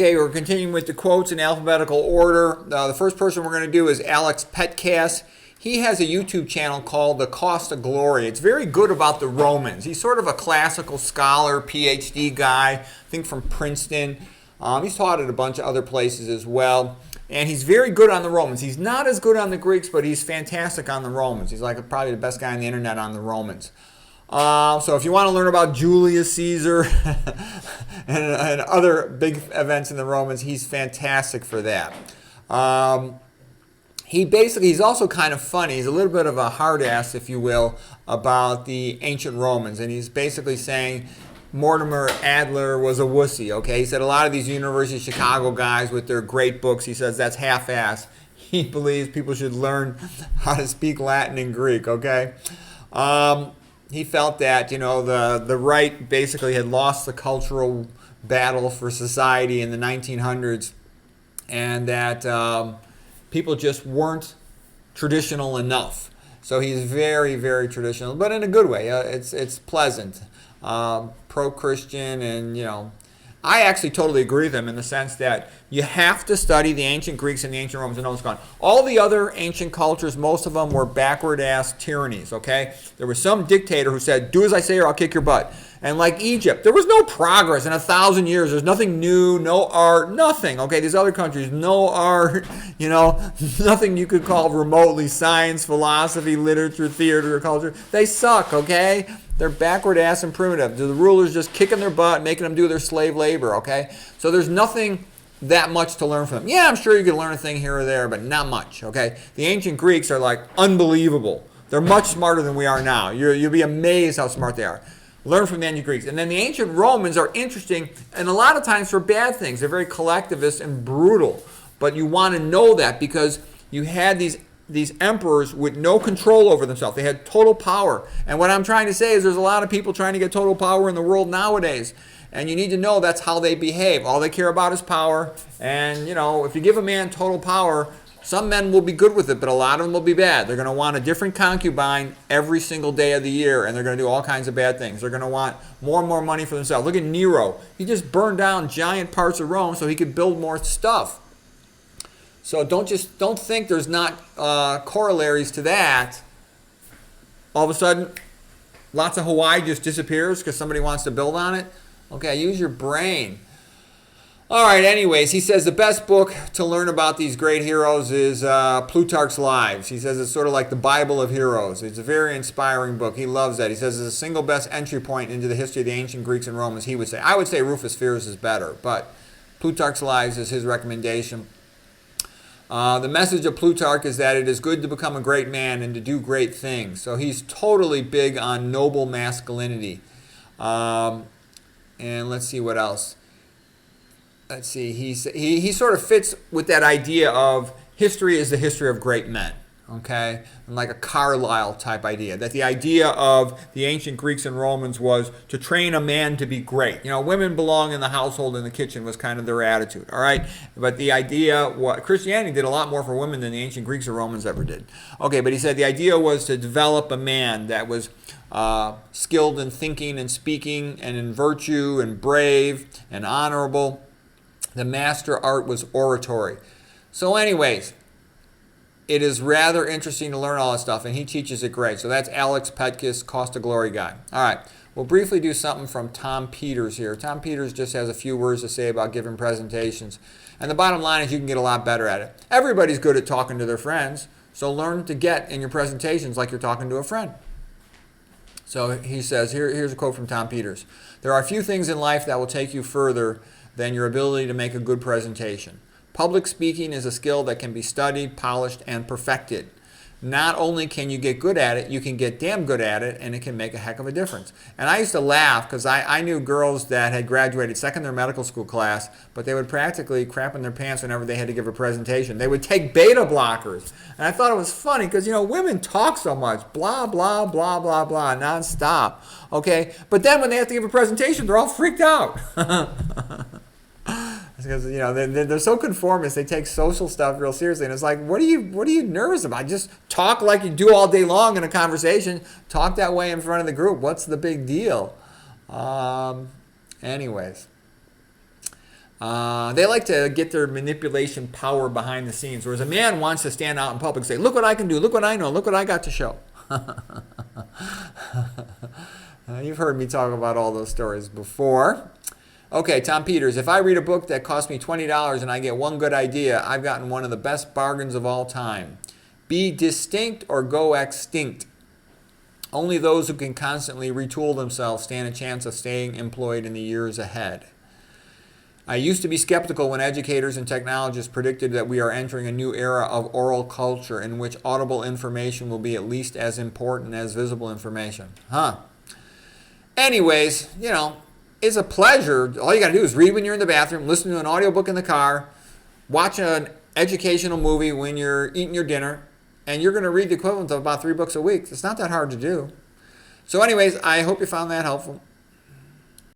Okay, we're continuing with the quotes in alphabetical order. The first person we're going to do is Alex Petkas. He has a YouTube channel called The Cost of Glory. It's very good about the Romans. He's sort of a classical scholar, PhD guy, I think from Princeton. He's taught at a bunch of other places as well. And he's very good on the Romans. He's not as good on the Greeks, but he's fantastic on the Romans. He's like probably the best guy on the internet on the Romans. So if you want to learn about Julius Caesar and other big events in the Romans, he's fantastic for that. He's also kind of funny. He's a little bit of a hard ass, if you will, about the ancient Romans. And he's basically saying Mortimer Adler was a wussy, okay? He said a lot of these University of Chicago guys with their great books, he says that's half-ass. He believes people should learn how to speak Latin and Greek, okay? He felt that, the right basically had lost the cultural battle for society in the 1900s, and that people just weren't traditional enough. So he's very, very traditional, but in a good way. It's pleasant, pro-Christian, and I actually totally agree with him in the sense that you have to study the ancient Greeks and the ancient Romans and know what's going on. All the other ancient cultures, most of them were backward-ass tyrannies, okay? There was some dictator who said, do as I say or I'll kick your butt. And like Egypt, there was no progress in 1,000 years. There's nothing new, no art, nothing, okay? These other countries, no art, nothing you could call remotely science, philosophy, literature, theater, culture. They suck, okay? They're backward ass and primitive. The rulers just kicking their butt, making them do their slave labor, okay? So there's nothing that much to learn from them. Yeah, I'm sure you can learn a thing here or there, but not much, okay? The ancient Greeks are like unbelievable. They're much smarter than we are now. You'll be amazed how smart they are. Learn from the ancient Greeks. And then the ancient Romans are interesting, and a lot of times for bad things. They're very collectivist and brutal. But you want to know that because you had these emperors with no control over themselves. They had total power. And what I'm trying to say is there's a lot of people trying to get total power in the world nowadays. And you need to know that's how they behave. All they care about is power. And, if you give a man total power, some men will be good with it, but a lot of them will be bad. They're going to want a different concubine every single day of the year, and they're going to do all kinds of bad things. They're going to want more and more money for themselves. Look at Nero. He just burned down giant parts of Rome so he could build more stuff. So don't think there's not corollaries to that. All of a sudden, lots of Hawaii just disappears because somebody wants to build on it. Okay, use your brain. All right, anyways, he says the best book to learn about these great heroes is Plutarch's Lives. He says it's sort of like the Bible of heroes. It's a very inspiring book. He loves that. He says it's the single best entry point into the history of the ancient Greeks and Romans, he would say. I would say Rufus Fears is better, but Plutarch's Lives is his recommendation. The message of Plutarch is that it is good to become a great man and to do great things. So he's totally big on noble masculinity. And let's see what else. Let's see. He sort of fits with that idea of history is the history of great men. Okay? And like a Carlyle type idea. That the idea of the ancient Greeks and Romans was to train a man to be great. Women belong in the household, in the kitchen was kind of their attitude. All right? But the idea, Christianity did a lot more for women than the ancient Greeks or Romans ever did. Okay, but he said the idea was to develop a man that was skilled in thinking and speaking and in virtue and brave and honorable. The master art was oratory. So anyways, it is rather interesting to learn all this stuff, and he teaches it great. So that's Alex Petkas, Cost of Glory guy. All right, we'll briefly do something from Tom Peters here. Tom Peters just has a few words to say about giving presentations. And the bottom line is you can get a lot better at it. Everybody's good at talking to their friends, so learn to get in your presentations like you're talking to a friend. So he says, here's a quote from Tom Peters. There are few things in life that will take you further than your ability to make a good presentation. Public speaking is a skill that can be studied, polished, and perfected. Not only can you get good at it, you can get damn good at it, and it can make a heck of a difference. And I used to laugh because I knew girls that had graduated second in their medical school class, but they would practically crap in their pants whenever they had to give a presentation. They would take beta blockers. And I thought it was funny because, women talk so much, blah, blah, blah, blah, blah, nonstop. Okay? But then when they have to give a presentation, they're all freaked out. Because they're so conformist, they take social stuff real seriously, and it's like, what are you nervous about? Just talk like you do all day long in a conversation. Talk that way in front of the group. What's the big deal? Anyways, They like to get their manipulation power behind the scenes, whereas a man wants to stand out in public and say, look what I can do, look what I know, look what I got to show. You've heard me talk about all those stories before. Okay, Tom Peters, if I read a book that cost me $20 and I get one good idea, I've gotten one of the best bargains of all time. Be distinct or go extinct. Only those who can constantly retool themselves stand a chance of staying employed in the years ahead. I used to be skeptical when educators and technologists predicted that we are entering a new era of oral culture in which audible information will be at least as important as visible information. Anyways, it's a pleasure. All you got to do is read when you're in the bathroom, listen to an audiobook in the car, watch an educational movie when you're eating your dinner, and you're going to read the equivalent of about 3 books a week. It's not that hard to do. So anyways, I hope you found that helpful.